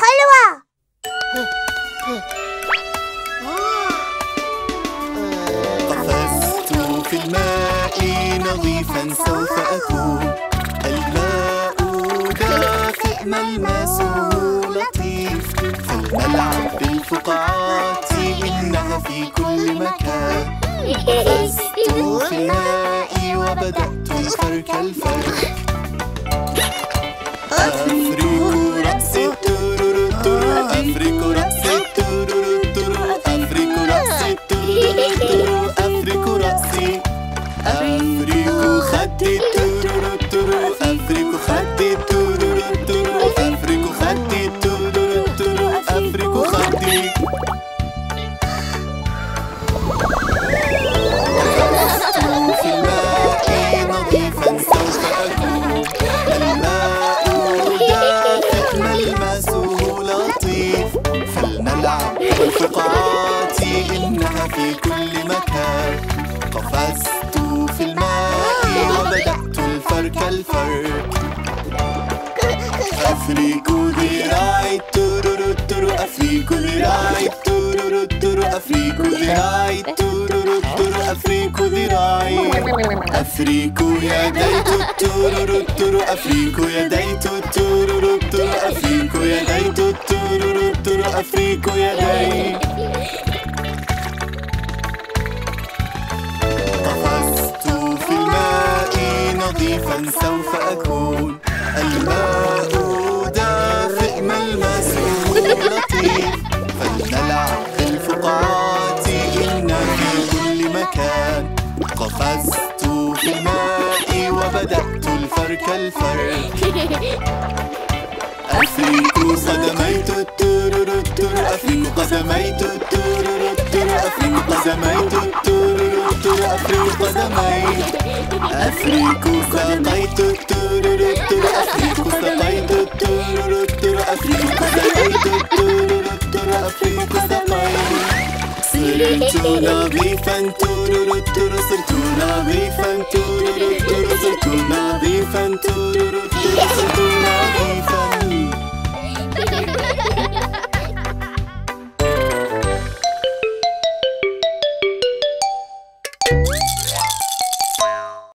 حلوة. قفزت في الماء نظيفا سوف أكون. الماء دافئ ملمسه لطيف، فلنلعب بالفقاعات إنها في كل مكان. قفزت في الماء وبدأت الفرك الفرك. أفرك رأسي التورو التورو، أفرك رأسي التورو التورو، أفرك رأسي التورو التورو، أفرك رأسي. أفرك خدي التورو التورو، أفرك خدي التورو التورو، أفرك خدي التورو التورو، أفرك خدي. قفزت في الماء نظيفا سوف أكون. الماء دافئ ملمسه لطيف، فلنلعب بالفقاعات إنها في كل مكان. قفزت في الماء وبدأت الفرك الفرك. أفرك ذراعي التورو التورو، أفرك ذراعي التورو التورو، أفرك ذراعي التورو التورو، أفرك ذراعي. أفرك يدي التورو التورو، أفرك يدي التورو التورو، أفرك يدي التورو التورو، أفرك يدي. قفزت في الماء نظيفا سوف أكون. الماء دافئ ملمسه لطيف، فلنلعب بالفقاعات إنها في كل مكان. قفزت في الماء وبدأت الفرك الفرك. أفرك قدميت التورو التورو، أفرك قدميت التورو التورو، أفرك قدميت التورو التورو، أفرك قدمي. أفرك ساقيت التورو التورو، أفرك ساقيت التورو التورو، أفرك ساقيت التورو التورو، أفرك ساقيت. صرت نظيفا تورو التورو، صرت نظيفا تورو التورو، صرت نظيفا تورو التورو، صرت